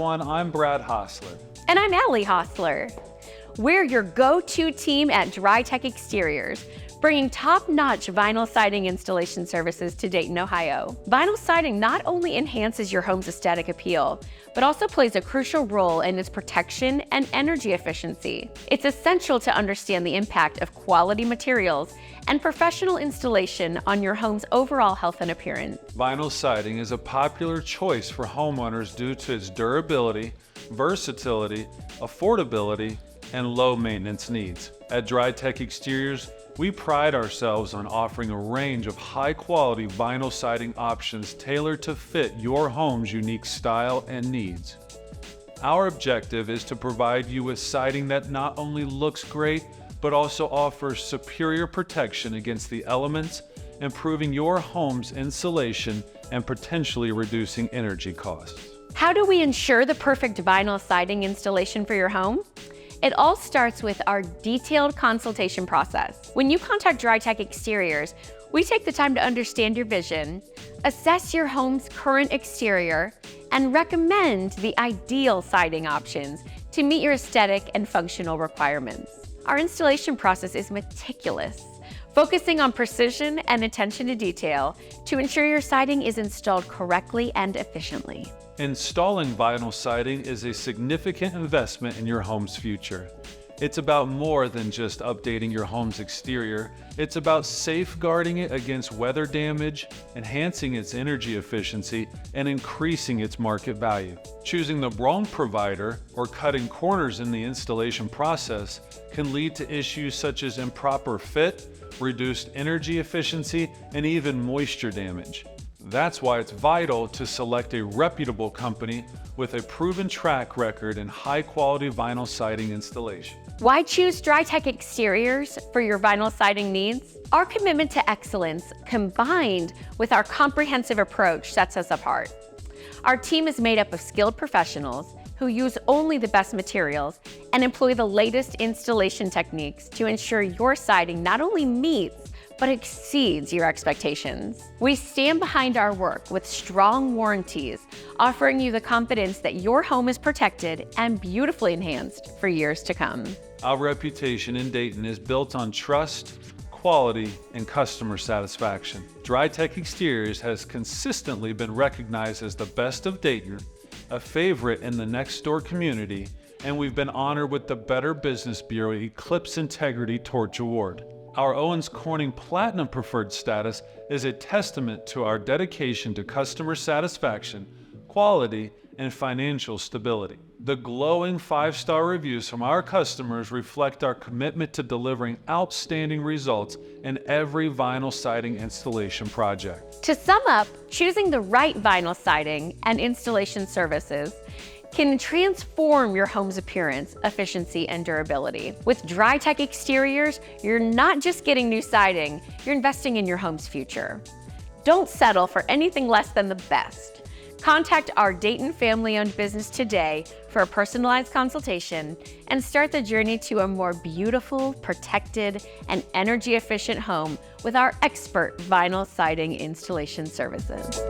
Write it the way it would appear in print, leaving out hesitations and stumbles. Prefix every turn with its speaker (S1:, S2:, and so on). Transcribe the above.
S1: everyone, I'm Brad Hosler.
S2: And I'm Allie Hosler. We're your go-to team at DryTech Exteriors, bringing top-notch vinyl siding installation services to Dayton, Ohio. Vinyl siding not only enhances your home's aesthetic appeal, but also plays a crucial role in its protection and energy efficiency. It's essential to understand the impact of quality materials and professional installation on your home's overall health and appearance.
S1: Vinyl siding is a popular choice for homeowners due to its durability, versatility, affordability, and low maintenance needs. At DryTech Exteriors, we pride ourselves on offering a range of high-quality vinyl siding options tailored to fit your home's unique style and needs. Our objective is to provide you with siding that not only looks great, but also offers superior protection against the elements, improving your home's insulation and potentially reducing energy costs.
S2: How do we ensure the perfect vinyl siding installation for your home? It all starts with our detailed consultation process. When you contact DryTech Exteriors, we take the time to understand your vision, assess your home's current exterior, and recommend the ideal siding options to meet your aesthetic and functional requirements. Our installation process is meticulous, focusing on precision and attention to detail to ensure your siding is installed correctly and efficiently.
S1: Installing vinyl siding is a significant investment in your home's future. It's about more than just updating your home's exterior. It's about safeguarding it against weather damage, enhancing its energy efficiency, and increasing its market value. Choosing the wrong provider or cutting corners in the installation process can lead to issues such as improper fit, reduced energy efficiency, and even moisture damage. That's why it's vital to select a reputable company with a proven track record in high-quality vinyl siding installation.
S2: Why choose DryTech Exteriors for your vinyl siding needs? Our commitment to excellence, combined with our comprehensive approach, sets us apart. Our team is made up of skilled professionals who use only the best materials and employ the latest installation techniques to ensure your siding not only meets but exceeds your expectations. We stand behind our work with strong warranties, offering you the confidence that your home is protected and beautifully enhanced for years to come.
S1: Our reputation in Dayton is built on trust, quality, and customer satisfaction. DryTech Exteriors has consistently been recognized as the best of Dayton, a favorite in the next door community, and we've been honored with the Better Business Bureau Eclipse Integrity Torch Award. Our Owens Corning Platinum Preferred status is a testament to our dedication to customer satisfaction, quality, and financial stability. The glowing 5-star reviews from our customers reflect our commitment to delivering outstanding results in every vinyl siding installation project.
S2: To sum up, choosing the right vinyl siding and installation services can transform your home's appearance, efficiency, and durability. With DryTech Exteriors, you're not just getting new siding, you're investing in your home's future. Don't settle for anything less than the best. Contact our Dayton family-owned business today for a personalized consultation and start the journey to a more beautiful, protected, and energy-efficient home with our expert vinyl siding installation services.